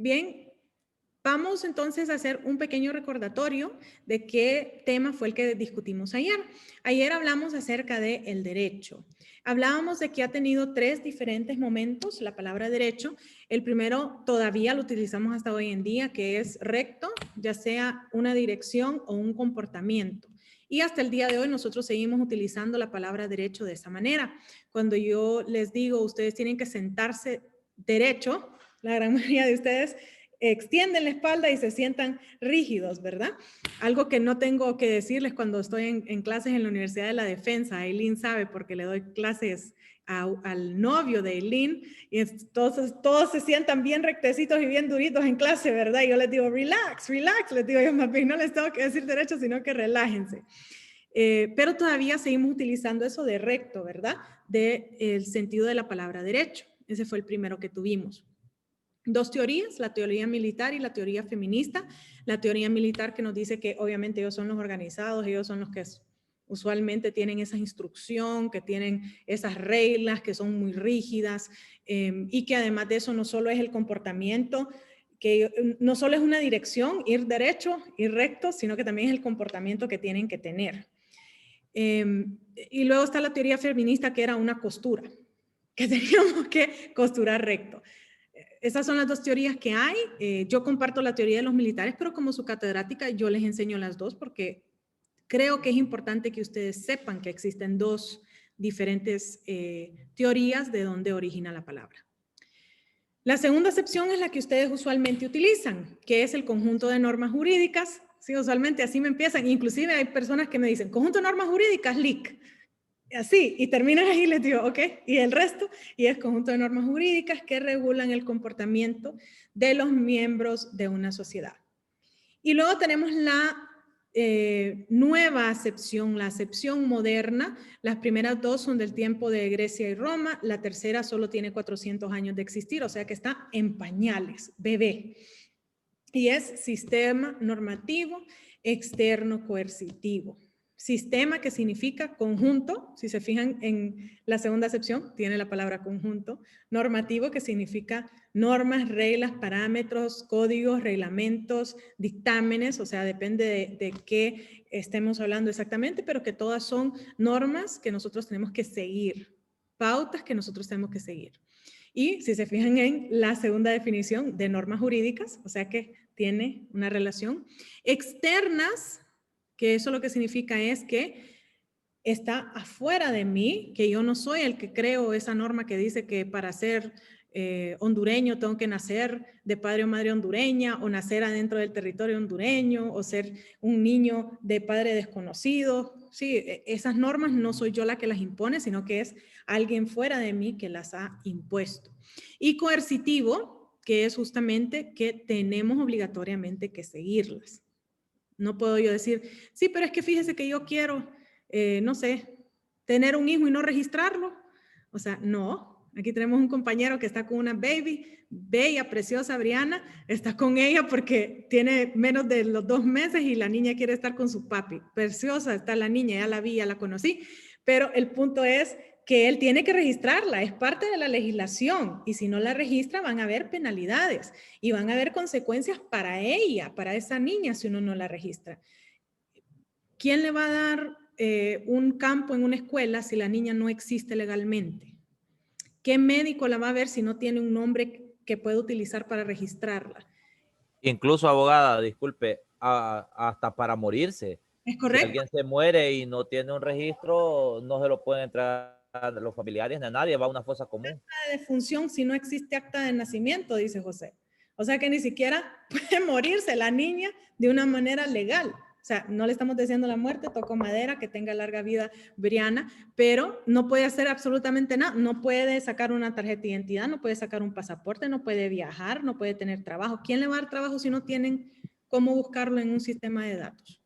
Bien, vamos entonces a hacer un pequeño recordatorio de qué tema fue el que discutimos ayer. Ayer hablamos acerca del derecho. Hablábamos de que ha tenido 3 diferentes momentos la palabra derecho. El primero todavía lo utilizamos hasta hoy en día, que es recto, ya sea una dirección o un comportamiento. Y hasta el día de hoy nosotros seguimos utilizando la palabra derecho de esa manera. Cuando yo les digo, ustedes tienen que sentarse derecho, la gran mayoría de ustedes extienden la espalda y se sientan rígidos, ¿verdad? Algo que no tengo que decirles cuando estoy en clases en la Universidad de la Defensa. Aileen sabe porque le doy clases al novio de Aileen y entonces todos se sientan bien rectecitos y bien duritos en clase, ¿verdad? Y yo les digo, relax, relax, les digo yo más bien, no les tengo que decir derecho, sino que relájense. Pero todavía seguimos utilizando eso de recto, ¿verdad? Del sentido de la palabra derecho. Ese fue el primero que tuvimos. 2 teorías, la teoría militar y la teoría feminista. La teoría militar que nos dice que obviamente ellos son los organizados, ellos son los que usualmente tienen esa instrucción, que tienen esas reglas que son muy rígidas y que además de eso no solo es el comportamiento, que no solo es una dirección, ir derecho, ir recto, sino que también es el comportamiento que tienen que tener. Y luego está la teoría feminista que era una costura, que teníamos que costurar recto. Esas son las 2 teorías que hay. Yo comparto la teoría de los militares, pero como su catedrática yo les enseño las 2 porque creo que es importante que ustedes sepan que existen 2 diferentes teorías de dónde origina la palabra. La segunda acepción es la que ustedes usualmente utilizan, que es el conjunto de normas jurídicas. Sí, usualmente así me empiezan. Inclusive hay personas que me dicen, conjunto de normas jurídicas, LIC. Así, y terminan ahí y les digo, ok, y el resto, y es conjunto de normas jurídicas que regulan el comportamiento de los miembros de una sociedad. Y luego tenemos la nueva acepción, la acepción moderna. Las primeras 2 son del tiempo de Grecia y Roma, la tercera solo tiene 400 años de existir, o sea que está en pañales, bebé. Y es sistema normativo externo coercitivo. Sistema que significa conjunto, si se fijan en la segunda acepción, tiene la palabra conjunto. Normativo que significa normas, reglas, parámetros, códigos, reglamentos, dictámenes, o sea, depende de qué estemos hablando exactamente, pero que todas son normas que nosotros tenemos que seguir, pautas que nosotros tenemos que seguir. Y si se fijan en la segunda definición de normas jurídicas, o sea que tiene una relación. Externas, que eso lo que significa es que está afuera de mí, que yo no soy el que creo esa norma que dice que para ser hondureño tengo que nacer de padre o madre hondureña o nacer adentro del territorio hondureño o ser un niño de padre desconocido. Sí, esas normas no soy yo la que las impone, sino que es alguien fuera de mí que las ha impuesto. Y coercitivo, que es justamente que tenemos obligatoriamente que seguirlas. No puedo yo decir, sí, pero es que fíjese que yo quiero, no sé, tener un hijo y no registrarlo. O sea, no. Aquí tenemos un compañero que está con una baby, bella, preciosa, Briana, está con ella porque tiene menos de los 2 meses y la niña quiere estar con su papi. Preciosa está la niña, ya la vi, ya la conocí, pero el punto es que él tiene que registrarla, es parte de la legislación y si no la registra van a haber penalidades y van a haber consecuencias para ella, para esa niña si uno no la registra. ¿Quién le va a dar un campo en una escuela si la niña no existe legalmente? ¿Qué médico la va a ver si no tiene un nombre que puede utilizar para registrarla? Incluso, abogada, disculpe, hasta para morirse. ¿Es Si correcto? alguien se muere y no tiene un registro, no se lo pueden entregar a los familiares ni a nadie, va a una fosa común. De defunción si no existe acta de nacimiento, dice José. O sea que ni siquiera puede morirse la niña de una manera legal. O sea, no le estamos deseando la muerte, toco madera, que tenga larga vida Briana, pero no puede hacer absolutamente nada. No puede sacar una tarjeta de identidad, no puede sacar un pasaporte, no puede viajar, no puede tener trabajo. ¿Quién le va a dar trabajo si no tienen cómo buscarlo en un sistema de datos?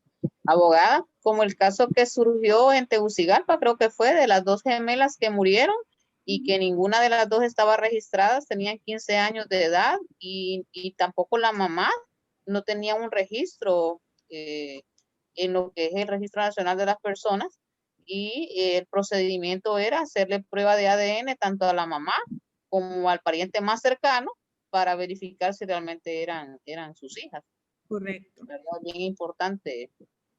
Abogada, como el caso que surgió en Tegucigalpa, creo que fue de las 2 gemelas que murieron y que ninguna de las 2 estaba registrada, tenían 15 años de edad y tampoco la mamá no tenía un registro en lo que es el Registro Nacional de las Personas y el procedimiento era hacerle prueba de ADN tanto a la mamá como al pariente más cercano para verificar si realmente eran sus hijas. Correcto. ¿Verdad? Bien importante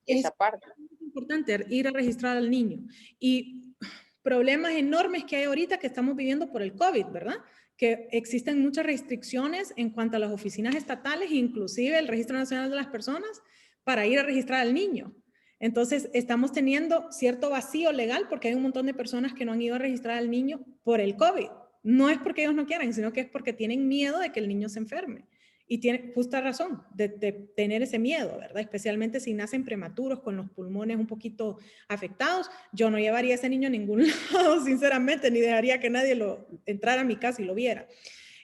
Es esa parte. importante ir a registrar al niño. Y problemas enormes que hay ahorita que estamos viviendo por el COVID, ¿verdad? Que existen muchas restricciones en cuanto a las oficinas estatales, inclusive el Registro Nacional de las Personas, para ir a registrar al niño. Entonces, estamos teniendo cierto vacío legal porque hay un montón de personas que no han ido a registrar al niño por el COVID. No es porque ellos no quieran, sino que es porque tienen miedo de que el niño se enferme. Y tiene justa razón de tener ese miedo, ¿verdad? Especialmente si nacen prematuros con los pulmones un poquito afectados. Yo no llevaría a ese niño a ningún lado, sinceramente, ni dejaría que nadie lo entrara a mi casa y lo viera.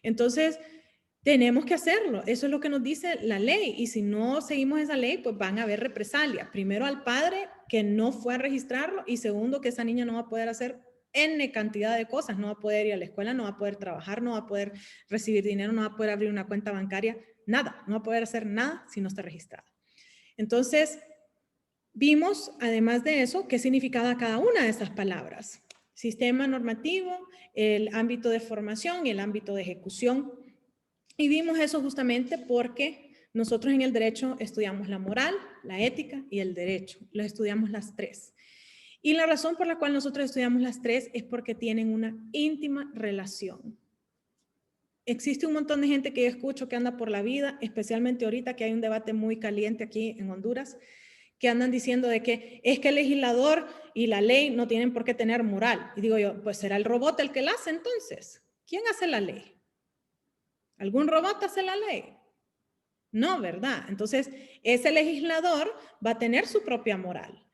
Entonces, tenemos que hacerlo. Eso es lo que nos dice la ley. Y si no seguimos esa ley, pues van a haber represalias. Primero al padre que no fue a registrarlo y segundo que esa niña no va a poder hacer N cantidad de cosas. No va a poder ir a la escuela, no va a poder trabajar, no va a poder recibir dinero, no va a poder abrir una cuenta bancaria, nada. No va a poder hacer nada si no está registrada. Entonces, vimos, además de eso, qué significaba cada una de esas palabras. Sistema normativo, el ámbito de formación y el ámbito de ejecución. Y vimos eso justamente porque nosotros en el derecho estudiamos la moral, la ética y el derecho. Los estudiamos las tres. Y la razón por la cual nosotros estudiamos las tres es porque tienen una íntima relación. Existe un montón de gente que yo escucho que anda por la vida, especialmente ahorita que hay un debate muy caliente aquí en Honduras, que andan diciendo de que es que el legislador y la ley no tienen por qué tener moral. Y digo yo, pues será el robot el que la hace entonces. ¿Quién hace la ley? ¿Algún robot hace la ley? No, ¿verdad? Entonces, ese legislador va a tener su propia moral.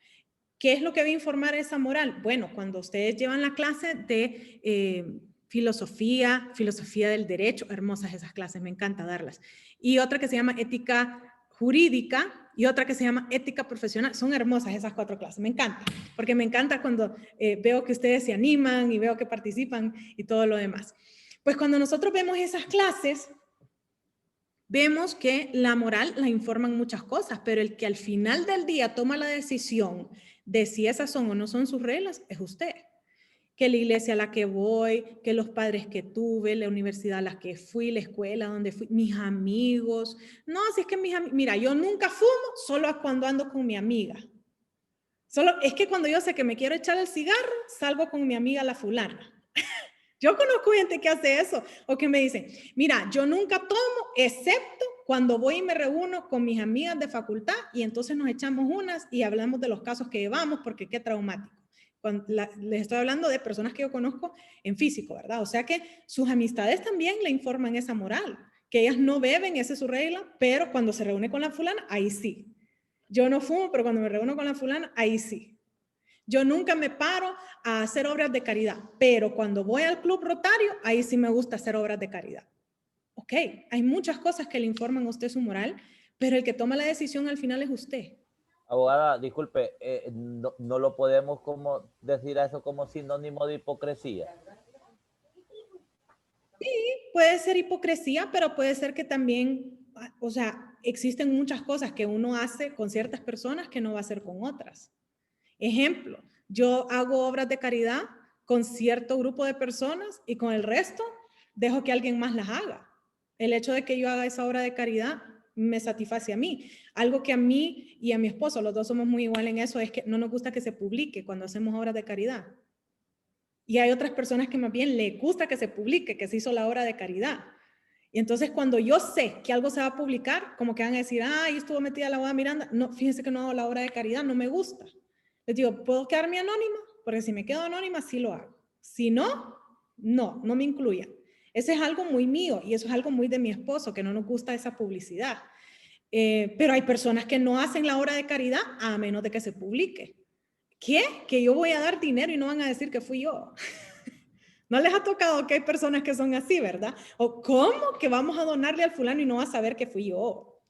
¿Qué es lo que va a informar esa moral? Bueno, cuando ustedes llevan la clase de filosofía del derecho, hermosas esas clases, me encanta darlas. Y otra que se llama ética jurídica y otra que se llama ética profesional. Son hermosas esas 4 clases, me encanta, porque me encanta cuando veo que ustedes se animan y veo que participan y todo lo demás. Pues cuando nosotros vemos esas clases, vemos que la moral la informan muchas cosas, pero el que al final del día toma la decisión de si esas son o no son sus reglas es usted. Que la iglesia a la que voy, que los padres que tuve, la universidad a la que fui, la escuela donde fui, mis amigos. No, si es que mira, yo nunca fumo, solo cuando ando con mi amiga. Solo es que cuando yo sé que me quiero echar el cigarro, salgo con mi amiga la fulana. Yo conozco gente que hace eso o que me dicen, mira, yo nunca tomo excepto cuando voy y me reúno con mis amigas de facultad y entonces nos echamos unas y hablamos de los casos que llevamos porque qué traumático. Les estoy hablando de personas que yo conozco en físico, ¿verdad? O sea que sus amistades también le informan esa moral, que ellas no beben, esa es su regla, pero cuando se reúne con la fulana, ahí sí. Yo no fumo, pero cuando me reúno con la fulana, ahí sí. Yo nunca me paro a hacer obras de caridad, pero cuando voy al club rotario, ahí sí me gusta hacer obras de caridad. Ok, hay muchas cosas que le informan a usted su moral, pero el que toma la decisión al final es usted. Abogada, disculpe, no lo podemos como decir a eso como sinónimo de hipocresía. Sí, puede ser hipocresía, pero puede ser que también, o sea, existen muchas cosas que uno hace con ciertas personas que no va a hacer con otras. Ejemplo, yo hago obras de caridad con cierto grupo de personas y con el resto dejo que alguien más las haga. El hecho de que yo haga esa obra de caridad me satisface a mí. Algo que a mí y a mi esposo, los dos somos muy igual en eso, es que no nos gusta que se publique cuando hacemos obras de caridad. Y hay otras personas que más bien les gusta que se publique, que se hizo la obra de caridad. Y entonces cuando yo sé que algo se va a publicar, como que van a decir, ay, estuvo metida la boda Miranda. No, fíjense que no hago la obra de caridad, no me gusta. Les digo, ¿puedo quedarme anónima? Porque si me quedo anónima, sí lo hago. Si no, no me incluyan. Ese es algo muy mío y eso es algo muy de mi esposo, que no nos gusta esa publicidad. Pero hay personas que no hacen la obra de caridad a menos de que se publique. ¿Qué? Que yo voy a dar dinero y no van a decir que fui yo. ¿No les ha tocado que hay personas que son así, verdad? ¿O cómo que vamos a donarle al fulano y no va a saber que fui yo?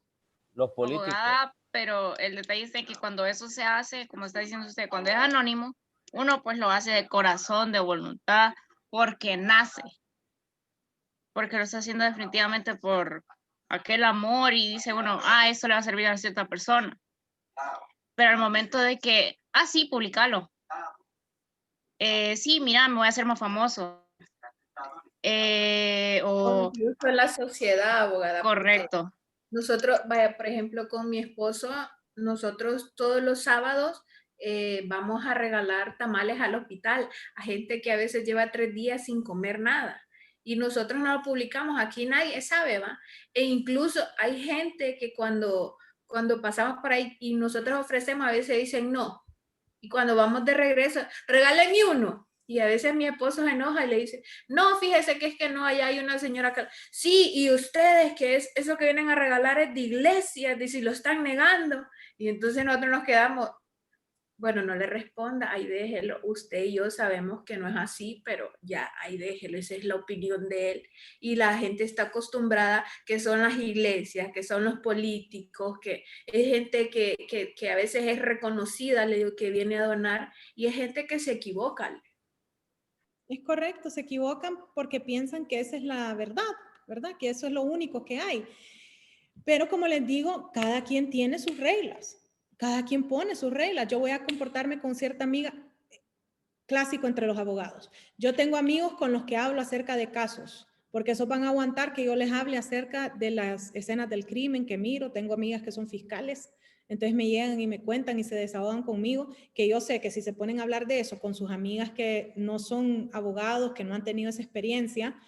Los políticos. Abogada, pero el detalle es que cuando eso se hace, como está diciendo usted, cuando es anónimo, uno pues lo hace de corazón, de voluntad, porque nace. Porque lo está haciendo definitivamente por aquel amor y dice uno, esto le va a servir a cierta persona. Pero al momento de que, sí, publicalo. Sí, mira, me voy a hacer más famoso. o Incluso la sociedad, abogada. porque correcto. nosotros, vaya, por ejemplo, con mi esposo, nosotros todos los sábados vamos a regalar tamales al hospital a gente que a veces lleva 3 días sin comer nada. Y nosotros no lo publicamos, aquí nadie sabe, ¿va? E incluso hay gente que cuando pasamos por ahí y nosotros ofrecemos, a veces dicen no. Y cuando vamos de regreso, regálenme uno. Y a veces mi esposo se enoja y le dice, no, fíjese que es que no, allá hay una señora que... Sí, y ustedes, que es eso que vienen a regalar es de iglesias, de si lo están negando. Y entonces nosotros nos quedamos, bueno, no le responda, ahí déjelo. Usted y yo sabemos que no es así, pero ya, ahí déjelo, esa es la opinión de él. Y la gente está acostumbrada que son las iglesias, que son los políticos, que es gente que a veces es reconocida, le digo, que viene a donar, y es gente que se equivoca. Es correcto, se equivocan porque piensan que esa es la verdad, ¿verdad? Que eso es lo único que hay. Pero como les digo, cada quien tiene sus reglas, cada quien pone sus reglas. Yo voy a comportarme con cierta amiga, clásico entre los abogados. Yo tengo amigos con los que hablo acerca de casos, porque esos van a aguantar que yo les hable acerca de las escenas del crimen que miro. Tengo amigas que son fiscales, entonces me llegan y me cuentan y se desahogan conmigo, que yo sé que si se ponen a hablar de eso con sus amigas que no son abogados, que no han tenido esa experiencia,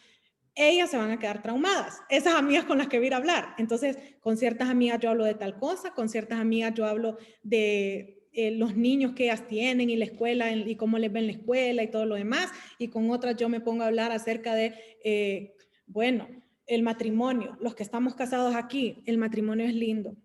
ellas se van a quedar traumadas, esas amigas con las que voy a ir a hablar. Entonces, con ciertas amigas yo hablo de tal cosa, con ciertas amigas yo hablo de los niños que ellas tienen y la escuela y cómo les ven la escuela y todo lo demás, y con otras yo me pongo a hablar acerca de, bueno, el matrimonio, los que estamos casados aquí, el matrimonio es lindo.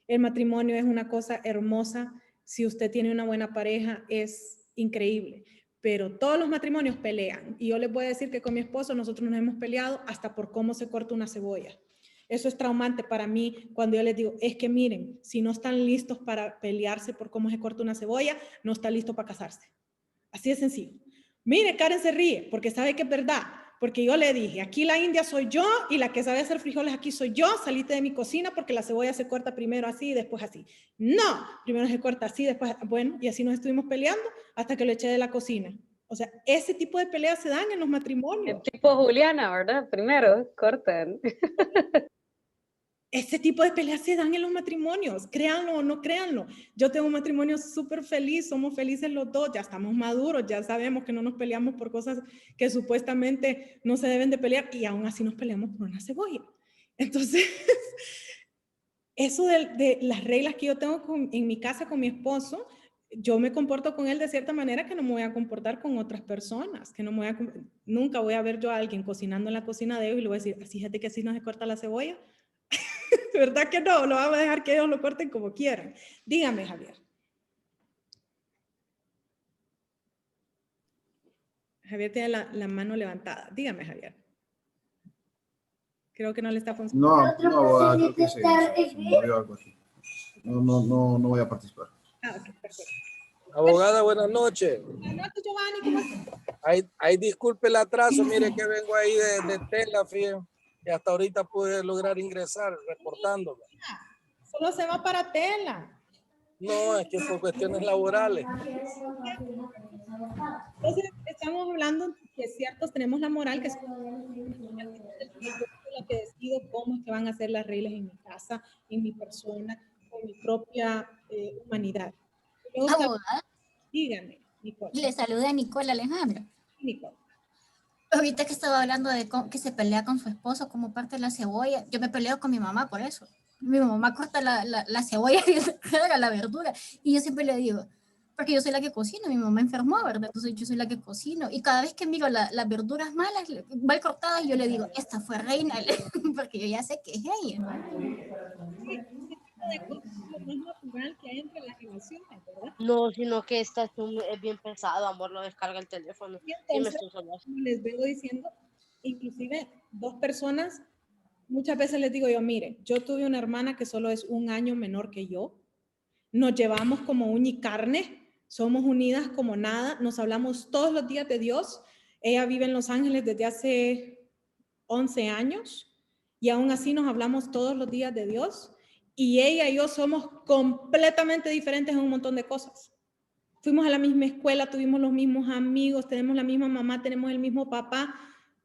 El matrimonio es una cosa hermosa. Si usted tiene una buena pareja, es increíble. Pero todos los matrimonios pelean. Y yo les voy a decir que con mi esposo nosotros nos hemos peleado hasta por cómo se corta una cebolla. Eso es traumante para mí cuando yo les digo, es que miren, si no están listos para pelearse por cómo se corta una cebolla, no está listo para casarse. Así de sencillo. Mire, Karen se ríe porque sabe que es verdad. Porque yo le dije, aquí la india soy yo y la que sabe hacer frijoles aquí soy yo. Salite de mi cocina porque la cebolla se corta primero así y después así. No, primero se corta así, después, bueno, y así nos estuvimos peleando hasta que lo eché de la cocina. O sea, ese tipo de peleas se dan en los matrimonios. El tipo Juliana, ¿verdad? Primero, corten. Ese tipo de peleas se dan en los matrimonios, créanlo o no créanlo. Yo tengo un matrimonio súper feliz, somos felices los dos, ya estamos maduros, ya sabemos que no nos peleamos por cosas que supuestamente no se deben de pelear y aún así nos peleamos por una cebolla. Entonces, eso de las reglas que yo tengo en mi casa con mi esposo, yo me comporto con él de cierta manera que no me voy a comportar con otras personas, que no me voy a, nunca voy a ver yo a alguien cocinando en la cocina de ellos y le voy a decir, fíjate que así no se corta la cebolla. ¿Verdad que no? Lo vamos a dejar que ellos lo corten como quieran. Dígame, Javier. Javier tiene la mano levantada. Dígame, Javier. Creo que no le está funcionando. No, creo que se movió algo así. No voy a participar. Ah, ok, perfecto. Abogada, buenas noches. Buenas noches, Giovanni. ¿Cómo estás? Ay, disculpe el atraso, mire que vengo ahí de Tela, fíjate. Y hasta ahorita pude lograr ingresar reportándome. Solo se va para Tela. No, es que por cuestiones laborales. Entonces, estamos hablando que ciertos tenemos la moral que es la que decido cómo es que van a ser las reglas en mi casa, en mi persona, con mi propia humanidad. Luego, Abogada, dígame, Nicole. le saluda Nicole Alejandra. Nicole. Ahorita que estaba hablando de que se pelea con su esposo como parte de la cebolla, yo me peleo con mi mamá por eso. Mi mamá corta la cebolla y la verdura. Y yo siempre le digo, porque yo soy la que cocino, mi mamá enfermó, ¿verdad? Entonces yo soy la que cocino. Y cada vez que miro las verduras malas, mal cortadas, yo le digo, esta fue reina, porque yo ya sé que es ella. No, sino que esta es bien pesado, amor, lo descarga el teléfono. Y entonces, les vengo diciendo, inclusive 2 personas, muchas veces les digo yo, mire, yo tuve una hermana que solo es 1 año menor que yo, nos llevamos como uña y carne, somos unidas como nada, nos hablamos todos los días de Dios, ella vive en Los Ángeles desde hace 11 años y aún así nos hablamos todos los días de Dios. Y ella y yo somos completamente diferentes en un montón de cosas. Fuimos a la misma escuela, tuvimos los mismos amigos, tenemos la misma mamá, tenemos el mismo papá,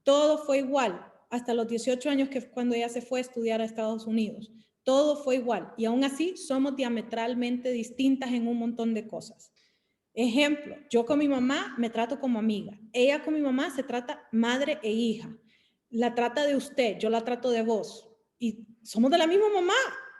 todo fue igual, hasta los 18 años que cuando ella se fue a estudiar a Estados Unidos. Todo fue igual y aún así somos diametralmente distintas en un montón de cosas. Ejemplo, yo con mi mamá me trato como amiga. Ella con mi mamá se trata madre e hija. La trata de usted, yo la trato de vos. Y somos de la misma mamá,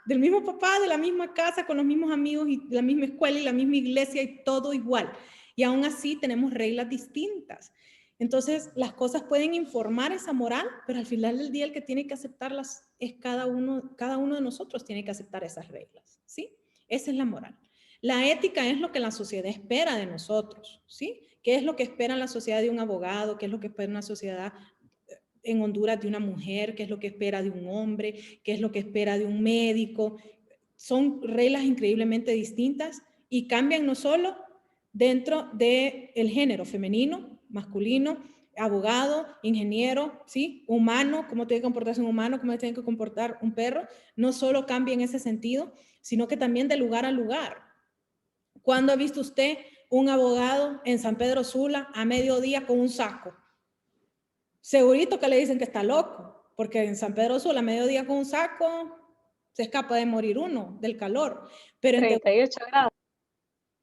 del mismo papá, de la misma casa, con los mismos amigos y la misma escuela y la misma iglesia y todo igual. Y aún así tenemos reglas distintas. Entonces, las cosas pueden informar esa moral, pero al final del día el que tiene que aceptarlas es cada uno de nosotros tiene que aceptar esas reglas, ¿sí? Esa es la moral. La ética es lo que la sociedad espera de nosotros, ¿sí? ¿Qué es lo que espera la sociedad de un abogado? ¿Qué es lo que espera una sociedad en Honduras de una mujer? ¿Qué es lo que espera de un hombre? ¿Qué es lo que espera de un médico? Son reglas increíblemente distintas y cambian no solo dentro del género femenino, masculino, abogado, ingeniero, ¿sí? Humano, cómo tiene que comportarse un humano, cómo tiene que comportar un perro, no solo cambia en ese sentido, sino que también de lugar a lugar. ¿Cuándo ha visto usted un abogado en San Pedro Sula a mediodía con un saco? Segurito que le dicen que está loco, porque en San Pedro Sula a mediodía con un saco se escapa de morir uno del calor. Pero 38 grados,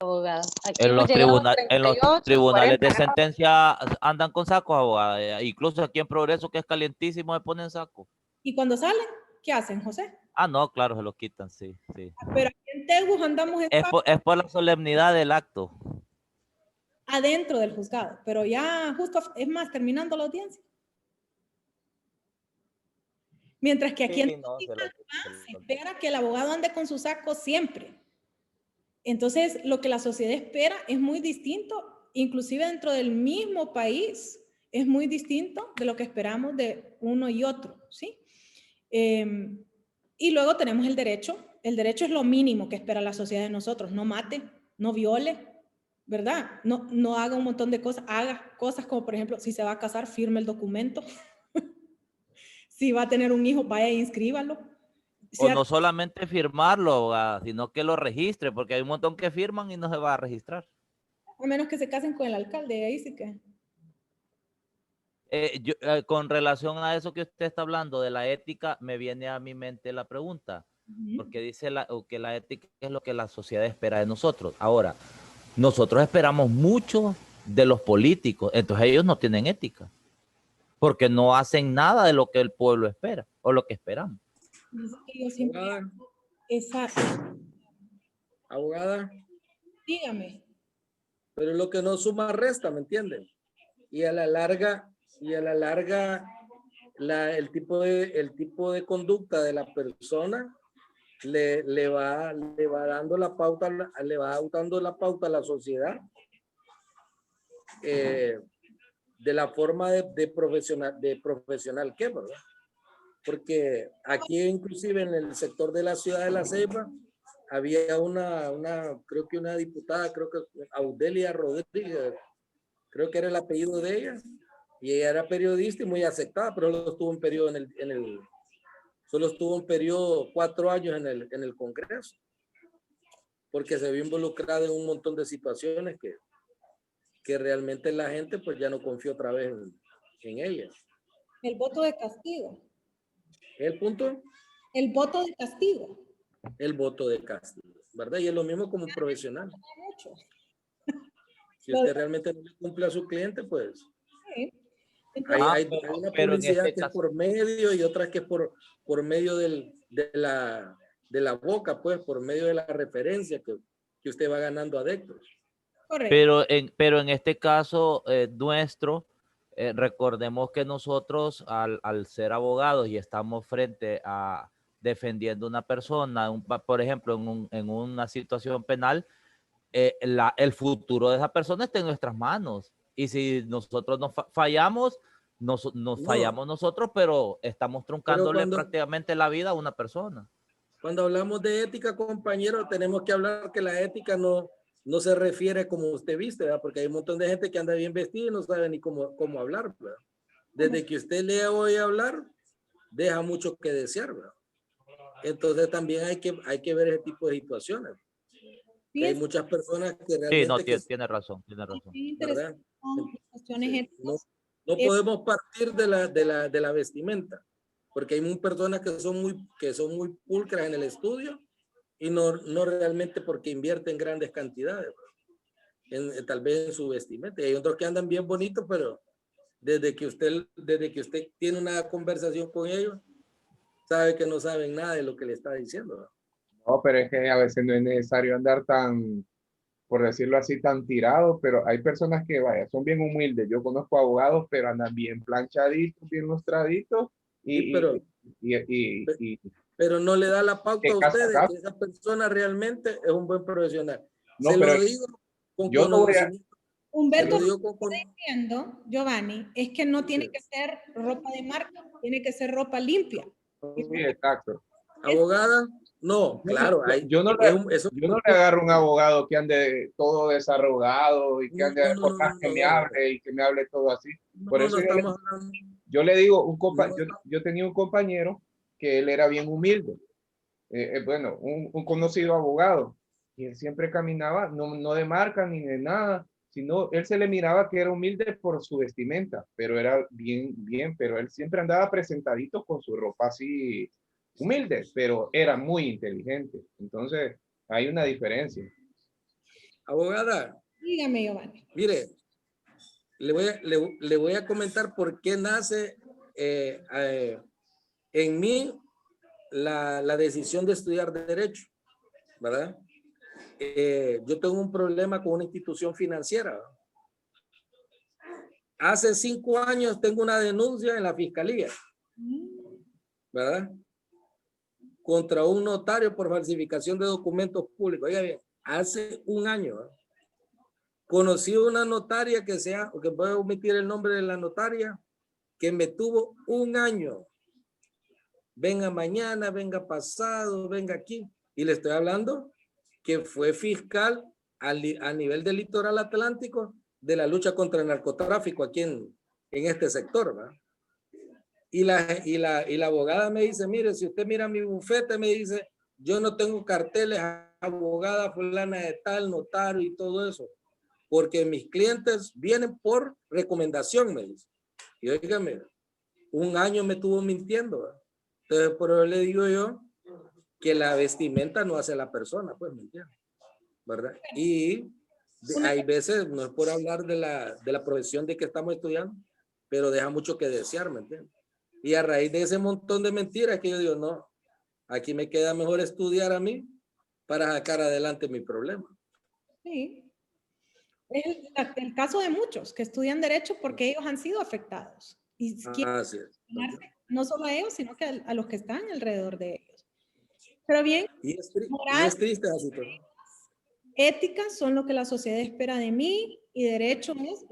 abogada. Aquí En hemos los, llegado a en los 38, tribunales 40 de grados. sentencia andan con sacos, abogada. Incluso aquí en Progreso, que es calientísimo, se ponen sacos. ¿Y cuando salen? ¿Qué hacen, José? Ah, no, claro, se los quitan, sí, sí. Pero aquí en Tegus andamos Es por la solemnidad del acto. adentro del juzgado, pero ya justo, es más, terminando la audiencia. Mientras que aquí Sí, en no, se espera que el abogado ande con su saco siempre. Entonces, lo que la sociedad espera es muy distinto, inclusive dentro del mismo país, es muy distinto de lo que esperamos de uno y otro, ¿sí? Y luego tenemos el derecho. El derecho es lo mínimo que espera la sociedad de nosotros. No mate, no viole, ¿verdad? No haga un montón de cosas. Haga cosas como, por ejemplo, si se va a casar, firme el documento. Si va a tener un hijo, vaya e inscríbalo. O no solamente firmarlo, abogada, sino que lo registre, porque hay un montón que firman y no se va a registrar. A menos que se casen con el alcalde, ahí sí que... Con relación a eso que usted está hablando de la ética, me viene a mi mente la pregunta, porque dice que la ética es lo que la sociedad espera de nosotros. Ahora, nosotros esperamos mucho de los políticos, entonces ellos no tienen ética, porque no hacen nada de lo que el pueblo espera, o lo que esperamos. Yo siempre... Abogada. Dígame. Pero lo que no suma resta, ¿me entienden? Y a la larga, el tipo de conducta de la persona le va dando la pauta, le va dando la pauta a la sociedad de la forma de profesional que, ¿verdad? Porque aquí inclusive en el sector de la ciudad de La Ceiba había creo que una diputada, creo que Audelia Rodríguez, creo que era el apellido de ella, y ella era periodista y muy aceptada, pero solo estuvo un periodo solo estuvo un periodo 4 años en el Congreso, porque se vio involucrada en un montón de situaciones que realmente la gente pues ya no confió otra vez en ella. El voto de castigo. ¿El punto? El voto de castigo. El voto de castigo, ¿verdad? Y es lo mismo como un profesional. Si usted realmente no le cumple a su cliente, pues sí. Hay una publicidad que es por medio y otra que es por medio de la boca, pues, por medio de la referencia que usted va ganando adeptos. Correcto. Pero en este caso nuestro, recordemos que nosotros al ser abogados y estamos frente a defendiendo una persona, por ejemplo, en una situación penal, el futuro de esa persona está en nuestras manos. Y si nosotros nos fallamos, nos fallamos nosotros, pero estamos truncándole prácticamente la vida a una persona. Cuando hablamos de ética, compañero, tenemos que hablar que la ética no se refiere como usted viste, ¿verdad? Porque hay un montón de gente que anda bien vestida y no sabe ni cómo hablar, ¿verdad? Desde que usted le oye hablar, deja mucho que desear, ¿verdad? Entonces también hay que ver ese tipo de situaciones. Que hay muchas personas que realmente... Sí, no, tiene razón. ¿verdad? Cuestiones éticas. No podemos partir de la vestimenta, porque hay personas que son muy pulcras en el estudio y no realmente porque invierten grandes cantidades, tal vez en su vestimenta. Y hay otros que andan bien bonitos, pero desde que usted tiene una conversación con ellos, sabe que no saben nada de lo que le está diciendo, ¿no? No, pero es que a veces no es necesario andar tan, por decirlo así, tan tirado, pero hay personas que, vaya, son bien humildes. Yo conozco abogados, pero andan bien planchaditos, bien lustraditos Sí, pero no le da la pauta a usted de casa. que esa persona realmente es un buen profesional. No, Se pero lo digo con yo no voy a... conocimiento. Humberto, lo que está diciendo, Giovanni, es que no tiene que ser ropa de marca, tiene que ser ropa limpia. Sí, exacto. ¿Abogada? No, claro. Yo no le agarro un abogado que ande todo desarrugado y que ande por más que me hable y que me hable todo así. Por eso yo le digo, yo tenía un compañero que él era bien humilde. Bueno, un conocido abogado. Y él siempre caminaba, no de marca ni de nada, sino él se le miraba que era humilde por su vestimenta, pero era bien, pero él siempre andaba presentadito con su ropa así humilde, pero era muy inteligente. Entonces, hay una diferencia. Abogada. Dígame, Giovanni. Mire, le voy a comentar por qué nace en mí la decisión de estudiar Derecho, ¿verdad? Yo tengo un problema con una institución financiera. Hace 5 años tengo una denuncia en la fiscalía, ¿verdad? Contra un notario por falsificación de documentos públicos. Oiga bien, hace 1 año, ¿verdad? Conocí una notaria que voy a omitir el nombre de la notaria, que me tuvo 1 año. Venga mañana, venga pasado, venga aquí. Y le estoy hablando que fue fiscal a nivel del litoral atlántico de la lucha contra el narcotráfico aquí en este sector, ¿verdad? Y la abogada me dice, mire, si usted mira mi bufete, me dice, yo no tengo carteles, abogada fulana de tal, notario y todo eso, porque mis clientes vienen por recomendación, me dice. Y óigame, 1 año me estuvo mintiendo, ¿verdad? Entonces, por eso le digo yo que la vestimenta no hace la persona, pues, ¿me entiendes? ¿Verdad? Y hay veces, no es por hablar de la profesión de que estamos estudiando, pero deja mucho que desear, ¿me entiendes? Y a raíz de ese montón de mentiras que yo digo, no, aquí me queda mejor estudiar a mí para sacar adelante mi problema. Sí. Es el caso de muchos que estudian Derecho porque ellos han sido afectados. Y Así es. No solo a ellos, sino que a los que están alrededor de ellos. Pero bien, y moral, es triste así todo. Ética son lo que la sociedad espera de mí y derecho es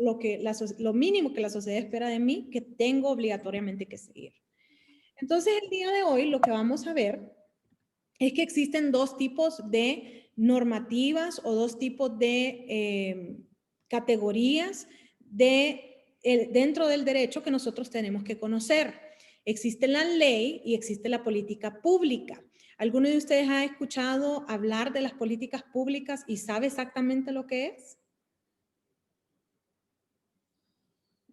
lo mínimo que la sociedad espera de mí que tengo obligatoriamente que seguir. Entonces, el día de hoy lo que vamos a ver es que existen 2 tipos de normativas o 2 tipos de categorías dentro del derecho que nosotros tenemos que conocer. Existe la ley y existe la política pública. ¿Alguno de ustedes ha escuchado hablar de las políticas públicas y sabe exactamente lo que es?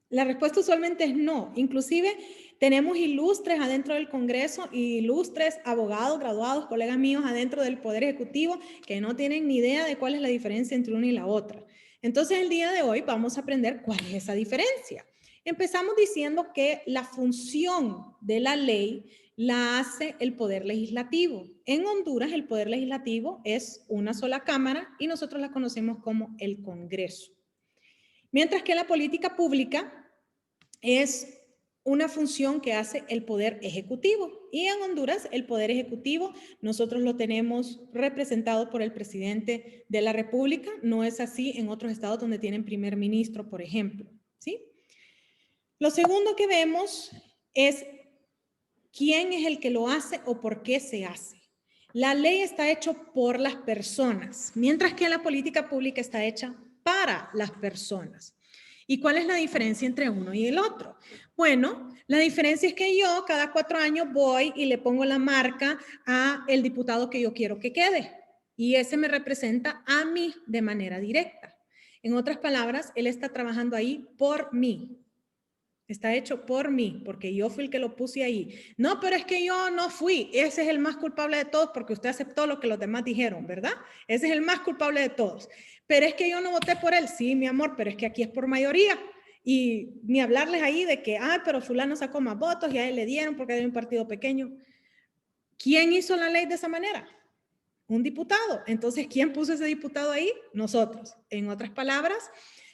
La respuesta usualmente es no. Inclusive tenemos ilustres adentro del Congreso y ilustres abogados, graduados, colegas míos adentro del Poder Ejecutivo que no tienen ni idea de cuál es la diferencia entre una y la otra. Entonces, el día de hoy vamos a aprender cuál es esa diferencia. Empezamos diciendo que la función de la ley la hace el Poder Legislativo. En Honduras, el Poder Legislativo es una sola cámara y nosotros la conocemos como el Congreso. Mientras que la política pública es una función que hace el Poder Ejecutivo. Y en Honduras, el Poder Ejecutivo, nosotros lo tenemos representado por el presidente de la República. No es así en otros estados donde tienen primer ministro, por ejemplo, ¿sí? Lo segundo que vemos es quién es el que lo hace o por qué se hace. La ley está hecha por las personas, mientras que la política pública está hecha para las personas. ¿Y cuál es la diferencia entre uno y el otro? Bueno, la diferencia es que yo cada 4 años voy y le pongo la marca a el diputado que yo quiero que quede. Y ese me representa a mí de manera directa. En otras palabras, él está trabajando ahí por mí. Está hecho por mí, porque yo fui el que lo puse ahí. No, pero es que yo no fui. Ese es el más culpable de todos porque usted aceptó lo que los demás dijeron, ¿verdad? Ese es el más culpable de todos. Pero es que yo no voté por él. Sí, mi amor, pero es que aquí es por mayoría. Y ni hablarles ahí de que, pero fulano sacó más votos y a él le dieron porque era un partido pequeño. ¿Quién hizo la ley de esa manera? Un diputado. Entonces, ¿quién puso ese diputado ahí? Nosotros. En otras palabras,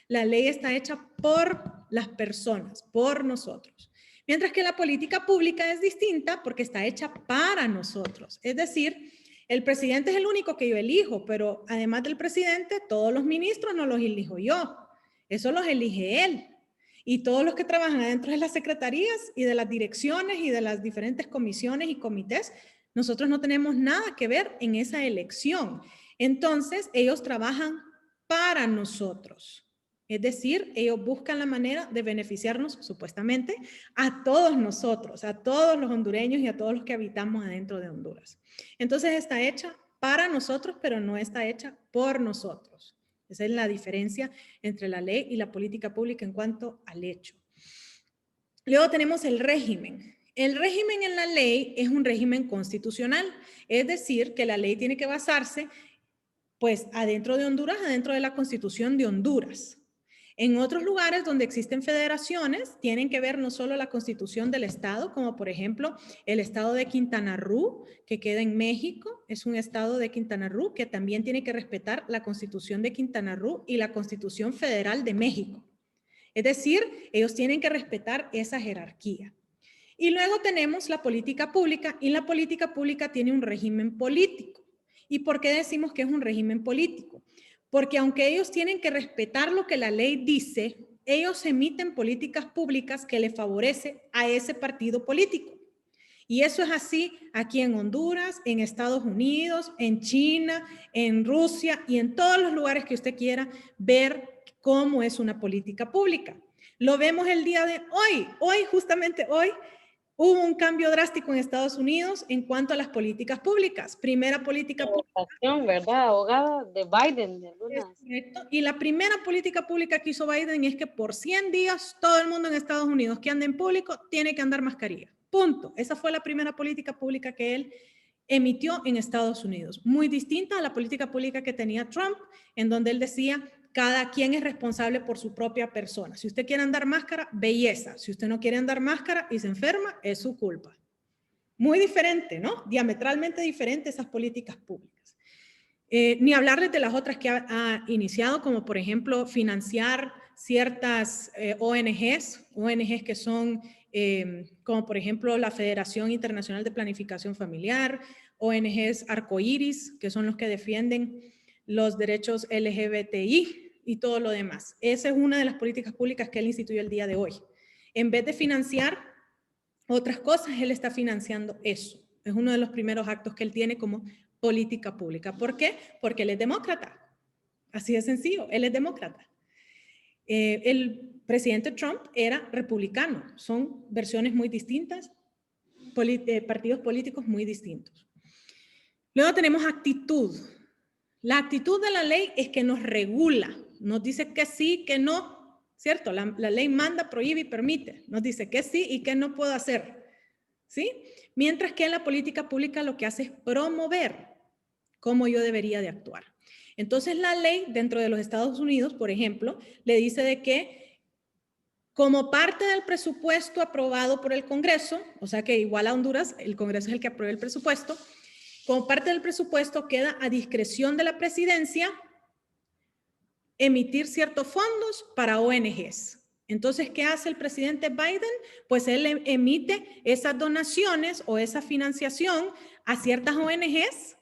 la ley está hecha por las personas, por nosotros. Mientras que la política pública es distinta porque está hecha para nosotros. Es decir, el presidente es el único que yo elijo, pero además del presidente, todos los ministros no los elijo yo. Eso los elige él. Y todos los que trabajan adentro de las secretarías y de las direcciones y de las diferentes comisiones y comités, nosotros no tenemos nada que ver en esa elección. Entonces, ellos trabajan para nosotros. Es decir, ellos buscan la manera de beneficiarnos, supuestamente, a todos nosotros, a todos los hondureños y a todos los que habitamos adentro de Honduras. Entonces, está hecha para nosotros, pero no está hecha por nosotros. Esa es la diferencia entre la ley y la política pública en cuanto al hecho. Luego tenemos el régimen. El régimen en la ley es un régimen constitucional, es decir, que la ley tiene que basarse, pues, adentro de Honduras, adentro de la Constitución de Honduras. En otros lugares donde existen federaciones, tienen que ver no solo la Constitución del Estado, como por ejemplo el Estado de Quintana Roo, que queda en México, es un Estado de Quintana Roo que también tiene que respetar la Constitución de Quintana Roo y la Constitución Federal de México. Es decir, ellos tienen que respetar esa jerarquía. Y luego tenemos la política pública, y la política pública tiene un régimen político. ¿Y por qué decimos que es un régimen político? Porque aunque ellos tienen que respetar lo que la ley dice, ellos emiten políticas públicas que le favorece a ese partido político. Y eso es así aquí en Honduras, en Estados Unidos, en China, en Rusia y en todos los lugares que usted quiera ver cómo es una política pública. Lo vemos el día de hoy, justamente hoy, hubo un cambio drástico en Estados Unidos en cuanto a las políticas públicas. Primera política pública, ¿verdad, abogada? De Biden. Y la primera política pública que hizo Biden es que por 100 días todo el mundo en Estados Unidos que ande en público tiene que andar mascarilla. Punto. Esa fue la primera política pública que él emitió en Estados Unidos. Muy distinta a la política pública que tenía Trump, en donde él decía, cada quien es responsable por su propia persona. Si usted quiere andar máscara, belleza. Si usted no quiere andar máscara y se enferma, es su culpa. Muy diferente, ¿no? Diametralmente diferente esas políticas públicas. Ni hablarles de las otras que ha iniciado, como por ejemplo financiar ciertas ONGs que son como por ejemplo la Federación Internacional de Planificación Familiar, ONGs arcoíris, que son los que defienden los derechos LGBTI y todo lo demás. Esa es una de las políticas públicas que él instituyó el día de hoy. En vez de financiar otras cosas, él está financiando eso. Es uno de los primeros actos que él tiene como política pública. ¿Por qué? Porque él es demócrata. Así de sencillo, él es demócrata. El presidente Trump era republicano. Son versiones muy distintas, partidos políticos muy distintos. Luego tenemos actitud. La actitud de la ley es que nos regula, nos dice que sí, que no, ¿cierto? La ley manda, prohíbe y permite, nos dice que sí y que no puedo hacer, ¿sí? Mientras que en la política pública lo que hace es promover cómo yo debería de actuar. Entonces la ley dentro de los Estados Unidos, por ejemplo, le dice de que como parte del presupuesto aprobado por el Congreso, o sea que igual a Honduras, el Congreso es el que aprueba el presupuesto, como parte del presupuesto queda a discreción de la presidencia emitir ciertos fondos para ONGs. Entonces, ¿qué hace el presidente Biden? Pues él emite esas donaciones o esa financiación a ciertas ONGs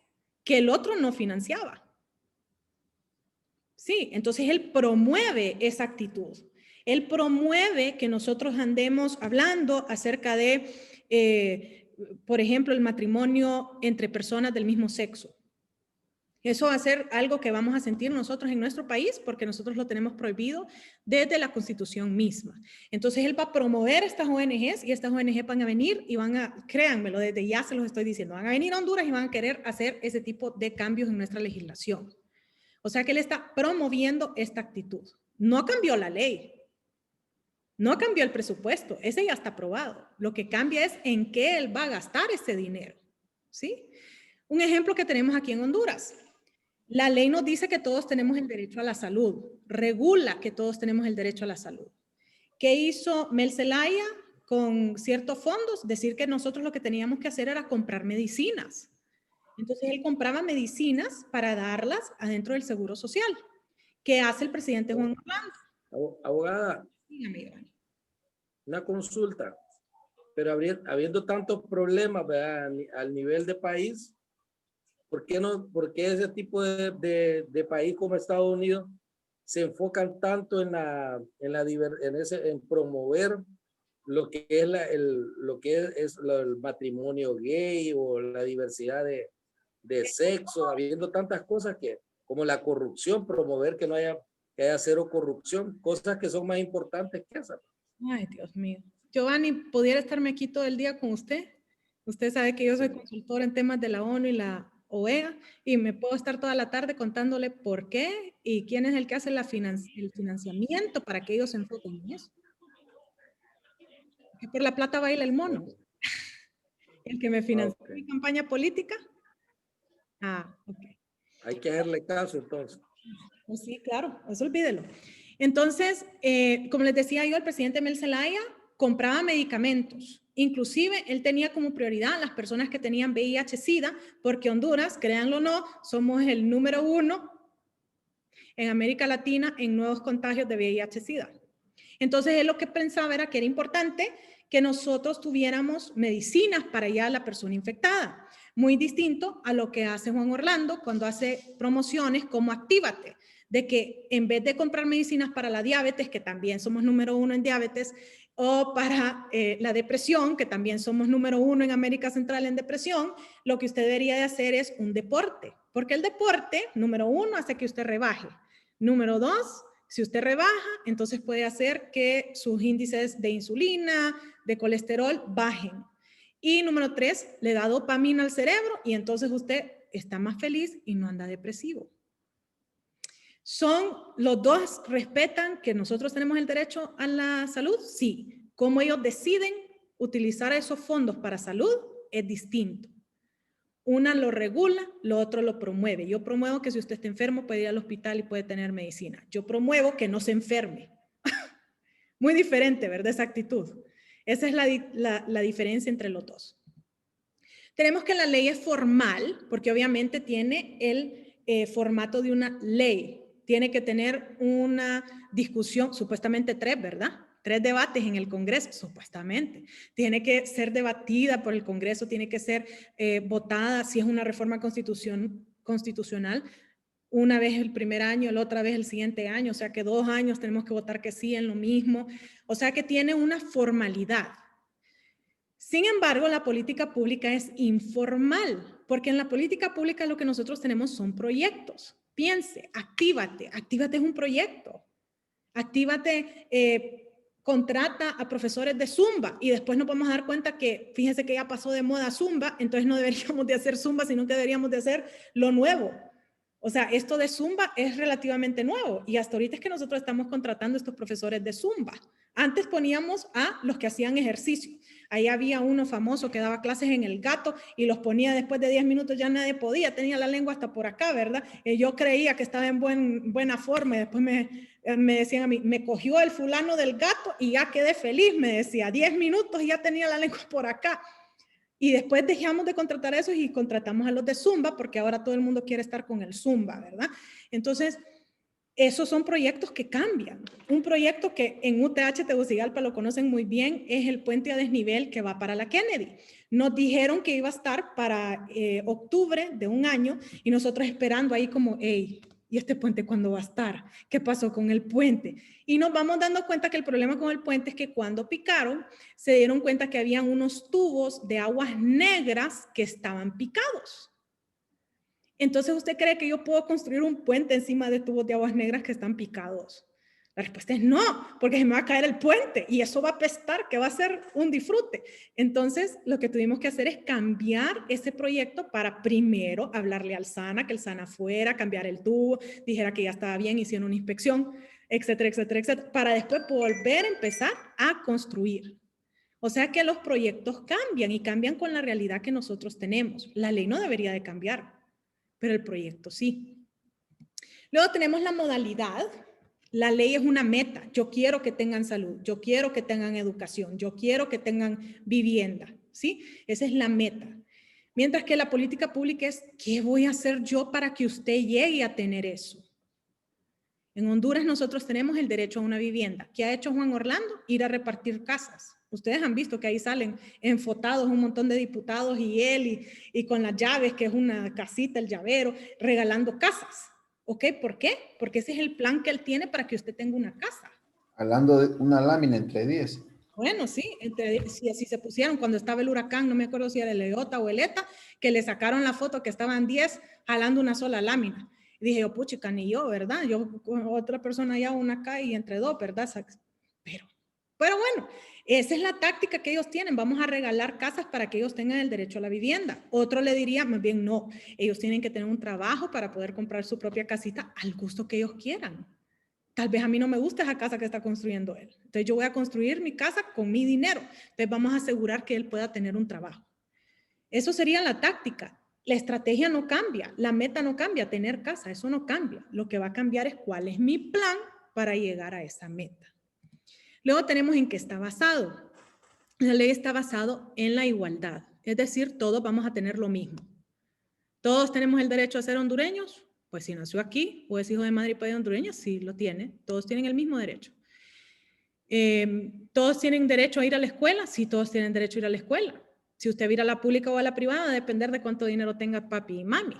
que el otro no financiaba. Sí, entonces él promueve esa actitud. Él promueve que nosotros andemos hablando acerca de, por ejemplo, el matrimonio entre personas del mismo sexo. Eso va a ser algo que vamos a sentir nosotros en nuestro país porque nosotros lo tenemos prohibido desde la Constitución misma. Entonces él va a promover estas ONGs y estas ONGs van a venir y van a, créanmelo, desde ya se los estoy diciendo, van a venir a Honduras y van a querer hacer ese tipo de cambios en nuestra legislación. O sea que él está promoviendo esta actitud. No cambió la ley. No cambió el presupuesto, ese ya está aprobado. Lo que cambia es en qué él va a gastar ese dinero, ¿sí? Un ejemplo que tenemos aquí en Honduras. La ley nos dice que todos tenemos el derecho a la salud, regula que todos tenemos el derecho a la salud. ¿Qué hizo Mel Zelaya con ciertos fondos? Decir que nosotros lo que teníamos que hacer era comprar medicinas. Entonces él compraba medicinas para darlas adentro del Seguro Social. ¿Qué hace el presidente Juan Orlando? Abogada, una consulta, pero habiendo tantos problemas, ¿verdad?, al nivel de país, ¿por qué ese tipo de país como Estados Unidos se enfocan tanto en promover lo que es el matrimonio gay o la diversidad de sexo, habiendo tantas cosas como la corrupción, promover que haya cero corrupción, cosas que son más importantes que esas? Ay, Dios mío. Giovanni, ¿pudiera estarme aquí todo el día con usted? Usted sabe que yo soy consultor en temas de la ONU y la OEA y me puedo estar toda la tarde contándole por qué y quién es el que hace el financiamiento para que ellos se enfoquen en eso. Que por la plata baila el mono. El que me financió mi campaña política. Ah, ok. Hay que hacerle caso entonces. Pues sí, claro, eso olvídelo. Entonces, como les decía yo, el presidente Mel Zelaya compraba medicamentos. Inclusive, él tenía como prioridad a las personas que tenían VIH-Sida, porque Honduras, créanlo o no, somos el número 1 en América Latina en nuevos contagios de VIH-Sida. Entonces, él lo que pensaba era que era importante que nosotros tuviéramos medicinas para ya la persona infectada. Muy distinto a lo que hace Juan Orlando cuando hace promociones como Actívate, de que en vez de comprar medicinas para la diabetes, que también somos número 1 en diabetes, o para la depresión, que también somos número 1 en América Central en depresión, lo que usted debería de hacer es un deporte, porque el deporte, número 1, hace que usted rebaje. Número 2, si usted rebaja, entonces puede hacer que sus índices de insulina, de colesterol bajen. Y número 3, le da dopamina al cerebro y entonces usted está más feliz y no anda depresivo. ¿Los dos respetan que nosotros tenemos el derecho a la salud? Sí. ¿Cómo ellos deciden utilizar esos fondos para salud? Es distinto. Una lo regula, lo otro lo promueve. Yo promuevo que si usted está enfermo puede ir al hospital y puede tener medicina. Yo promuevo que no se enferme. Muy diferente, ¿verdad? Esa actitud. Esa es la diferencia entre los dos. Tenemos que la ley es formal, porque obviamente tiene el formato de una ley. Tiene que tener una discusión, supuestamente 3, ¿verdad? 3 debates en el Congreso, supuestamente. Tiene que ser debatida por el Congreso, tiene que ser votada si es una reforma constitucional, una vez el primer año, la otra vez el siguiente año, o sea que 2 años tenemos que votar que sí en lo mismo, o sea que tiene una formalidad. Sin embargo, la política pública es informal, porque en la política pública lo que nosotros tenemos son proyectos. Piense, Actívate. Actívate es un proyecto. Actívate contrata a profesores de Zumba y después nos vamos a dar cuenta que, fíjense que ya pasó de moda Zumba, entonces no deberíamos de hacer Zumba, sino que deberíamos de hacer lo nuevo. O sea, esto de Zumba es relativamente nuevo y hasta ahorita es que nosotros estamos contratando a estos profesores de Zumba. Antes poníamos a los que hacían ejercicio. Ahí había uno famoso que daba clases en El Gato y los ponía después de 10 minutos, ya nadie podía, tenía la lengua hasta por acá, ¿verdad? Yo creía que estaba en buena forma y después me decían a mí, me cogió el fulano del Gato y ya quedé feliz, me decía, 10 minutos y ya tenía la lengua por acá. Y después dejamos de contratar a esos y contratamos a los de Zumba porque ahora todo el mundo quiere estar con el Zumba, ¿verdad? Entonces, esos son proyectos que cambian. Un proyecto que en UTH Tegucigalpa lo conocen muy bien es el puente a desnivel que va para la Kennedy. Nos dijeron que iba a estar para octubre de un año y nosotros esperando ahí como, hey, ¿y este puente cuándo va a estar? ¿Qué pasó con el puente? Y nos vamos dando cuenta que el problema con el puente es que cuando picaron, se dieron cuenta que habían unos tubos de aguas negras que estaban picados. Entonces, ¿usted cree que yo puedo construir un puente encima de tubos de aguas negras que están picados? La respuesta es no, porque se me va a caer el puente y eso va a apestar, que va a ser un disfrute. Entonces, lo que tuvimos que hacer es cambiar ese proyecto para primero hablarle al SANA, que el SANA fuera, cambiar el tubo, dijera que ya estaba bien, hicieron una inspección. etcétera, etcétera, etcétera, para después volver a empezar a construir. O sea que los proyectos cambian y cambian con la realidad que nosotros tenemos. La ley no debería de cambiar, pero el proyecto sí. Luego tenemos la modalidad. La ley es una meta. Yo quiero que tengan salud, yo quiero que tengan educación, yo quiero que tengan vivienda, ¿sí? Esa es la meta. Mientras que la política pública es, ¿qué voy a hacer yo para que usted llegue a tener eso? En Honduras nosotros tenemos el derecho a una vivienda. ¿Qué ha hecho Juan Orlando? Ir a repartir casas. Ustedes han visto que ahí salen enfotados un montón de diputados y él y con las llaves, que es una casita, el llavero, regalando casas. ¿Ok? ¿Por qué? Porque ese es el plan que él tiene para que usted tenga una casa. Hablando de una lámina entre 10. Bueno, sí, si así se pusieron cuando estaba el huracán, no me acuerdo si era el Leota o el ETA, que le sacaron la foto que estaban 10 jalando una sola lámina. Y dije yo, puchica, ni yo, ¿verdad? Yo con otra persona allá, una acá y entre dos, ¿verdad? Pero bueno, esa es la táctica que ellos tienen. Vamos a regalar casas para que ellos tengan el derecho a la vivienda. Otro le diría, más bien no, ellos tienen que tener un trabajo para poder comprar su propia casita al gusto que ellos quieran. Tal vez a mí no me gusta esa casa que está construyendo él. Entonces yo voy a construir mi casa con mi dinero. Entonces vamos a asegurar que él pueda tener un trabajo. Eso sería la táctica. La estrategia no cambia, la meta no cambia, tener casa, eso no cambia. Lo que va a cambiar es cuál es mi plan para llegar a esa meta. Luego tenemos en qué está basado. La ley está basado en la igualdad, es decir, todos vamos a tener lo mismo. ¿Todos tenemos el derecho a ser hondureños? Pues si nació aquí o es hijo de madre y padre hondureña, sí lo tiene. Todos tienen el mismo derecho. ¿Todos tienen derecho a ir a la escuela? Sí, todos tienen derecho a ir a la escuela. Si usted va a ir a la pública o a la privada, va a depender de cuánto dinero tenga papi y mami.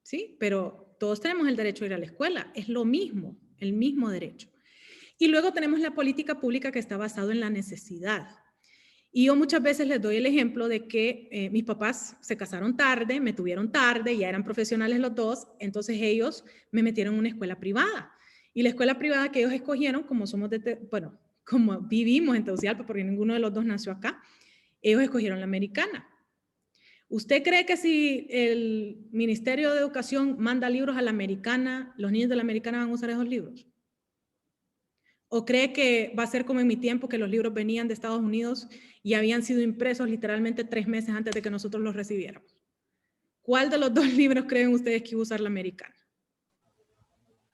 ¿Sí? Pero todos tenemos el derecho a ir a la escuela. Es lo mismo, el mismo derecho. Y luego tenemos la política pública que está basada en la necesidad. Y yo muchas veces les doy el ejemplo de que mis papás se casaron tarde, me tuvieron tarde, ya eran profesionales los dos, entonces ellos me metieron en una escuela privada. Y la escuela privada que ellos escogieron, como somos como vivimos en Tegucigalpa, porque ninguno de los dos nació acá, ellos escogieron la americana. ¿Usted cree que si el Ministerio de Educación manda libros a la americana, los niños de la americana van a usar esos libros? ¿O cree que va a ser como en mi tiempo, que los libros venían de Estados Unidos y habían sido impresos literalmente 3 meses antes de que nosotros los recibiéramos? ¿Cuál de los dos libros creen ustedes que iba a usar la americana?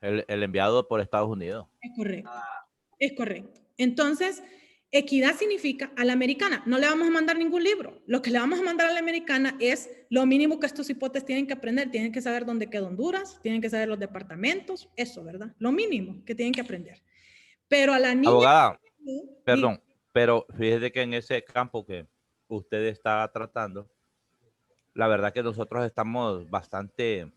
El enviado por Estados Unidos. Es correcto. Es correcto. Entonces, equidad significa a la americana. No le vamos a mandar ningún libro. Lo que le vamos a mandar a la americana es lo mínimo que estos hipotes tienen que aprender. Tienen que saber dónde queda Honduras, tienen que saber los departamentos, eso, ¿verdad? Lo mínimo que tienen que aprender. Pero a la niña... Abogada, perdón, pero fíjese que en ese campo que usted está tratando, la verdad que nosotros estamos bastante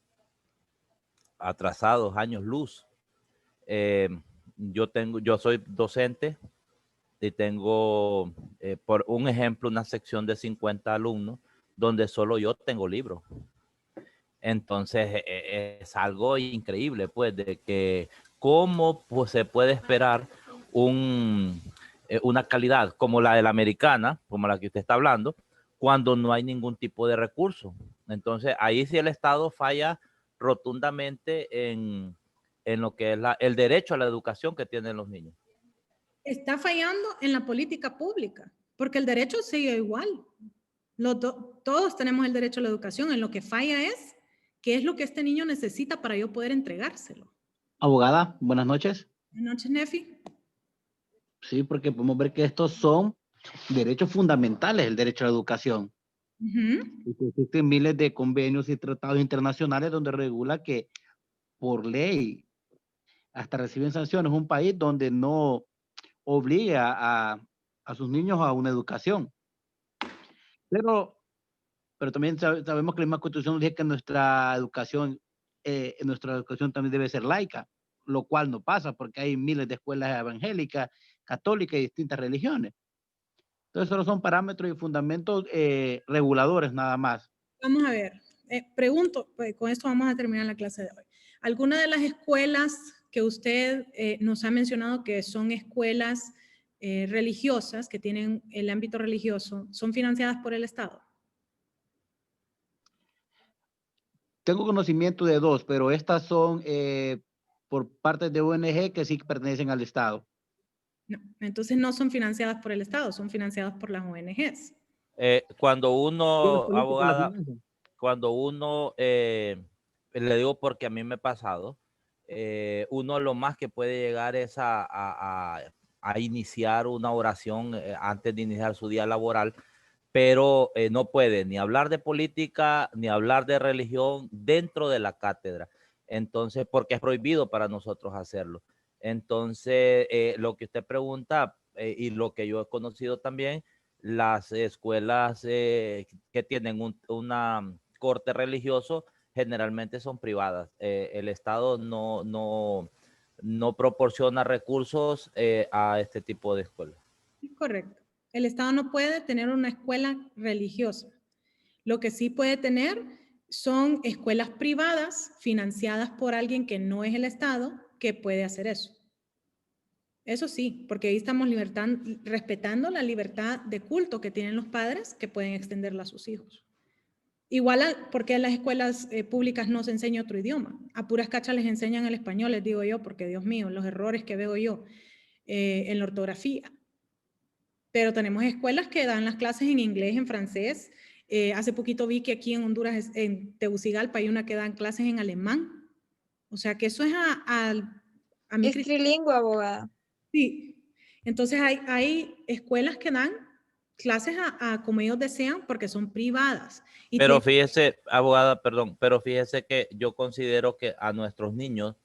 atrasados, años luz. Yo soy docente y tengo, por un ejemplo, una sección de 50 alumnos donde solo yo tengo libros. Entonces es algo increíble, pues, de que cómo pues, se puede esperar una calidad como la de la americana, como la que usted está hablando, cuando no hay ningún tipo de recurso. Entonces ahí sí el Estado falla rotundamente en lo que es el derecho a la educación que tienen los niños. Está fallando en la política pública, porque el derecho sigue igual. Todos tenemos el derecho a la educación. En lo que falla es qué es lo que este niño necesita para yo poder entregárselo. Abogada, buenas noches. Buenas noches, Nefi. Sí, porque podemos ver que estos son derechos fundamentales, el derecho a la educación. Existen miles de convenios y tratados internacionales donde regula que por ley hasta reciben sanciones un país donde no obliga a sus niños a una educación. Pero también sabemos que la misma Constitución dice que nuestra educación también debe ser laica, lo cual no pasa porque hay miles de escuelas evangélicas, católicas y distintas religiones. Entonces, solo son parámetros y fundamentos reguladores nada más. Vamos a ver, pregunto, pues, con esto vamos a terminar la clase de hoy. ¿Alguna de las escuelas que usted nos ha mencionado que son escuelas religiosas, que tienen el ámbito religioso, son financiadas por el Estado? Tengo conocimiento de 2, pero estas son por parte de ONG que sí pertenecen al Estado. No, entonces no son financiadas por el Estado, son financiadas por las ONGs. Cuando uno, Sí, los políticos la abogada, financian. cuando uno, le digo porque a mí me ha pasado, uno lo más que puede llegar es a iniciar una oración antes de iniciar su día laboral, pero no puede ni hablar de política ni hablar de religión dentro de la cátedra. Entonces, porque es prohibido para nosotros hacerlo. Entonces, lo que usted pregunta y lo que yo he conocido también, las escuelas que tienen una corte religioso generalmente son privadas. El Estado no proporciona recursos a este tipo de escuelas. Correcto. El Estado no puede tener una escuela religiosa. Lo que sí puede tener son escuelas privadas financiadas por alguien que no es el Estado que puede hacer eso. Eso sí, porque ahí estamos respetando la libertad de culto que tienen los padres que pueden extenderla a sus hijos. Igual porque en las escuelas públicas no se enseña otro idioma. A puras cachas les enseñan el español, les digo yo, porque Dios mío, los errores que veo yo en la ortografía. Pero tenemos escuelas que dan las clases en inglés, en francés. Hace poquito vi que aquí en Honduras, en Tegucigalpa, hay una que dan clases en alemán. O sea que eso es a mi es trilingüe, abogada. Sí. Entonces hay escuelas que dan clases como ellos desean porque son privadas. Pero fíjese, abogada, perdón, pero fíjese que yo considero que a nuestros niños,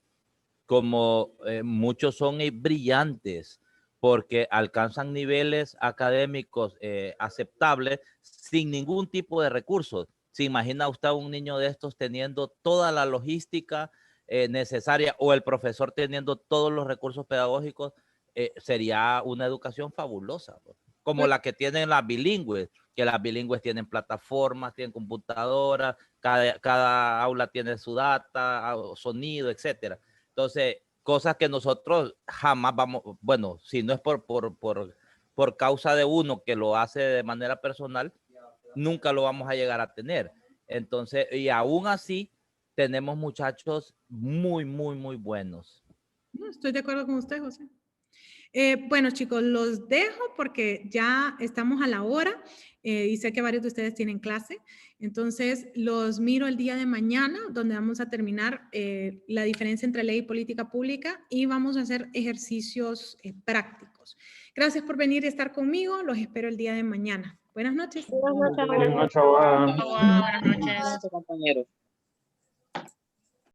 como muchos son brillantes, porque alcanzan niveles académicos aceptables sin ningún tipo de recursos. ¿Se imagina usted a un niño de estos teniendo toda la logística necesaria o el profesor teniendo todos los recursos pedagógicos? Sería una educación fabulosa, como la que tienen las bilingües, que las bilingües tienen plataformas, tienen computadoras, cada aula tiene su data, sonido, etcétera. Entonces, cosas que nosotros jamás vamos, bueno, si no es por causa de uno que lo hace de manera personal, nunca lo vamos a llegar a tener. Entonces, y aún así, tenemos muchachos muy, muy, muy buenos. Estoy de acuerdo con usted, José. Bueno, chicos, los dejo porque ya estamos a la hora y sé que varios de ustedes tienen clase. Entonces, los miro el día de mañana, donde vamos a terminar la diferencia entre ley y política pública y vamos a hacer ejercicios prácticos. Gracias por venir y estar conmigo. Los espero el día de mañana. Buenas noches. Buenas noches, abogada. Buenas noches. Compañeros.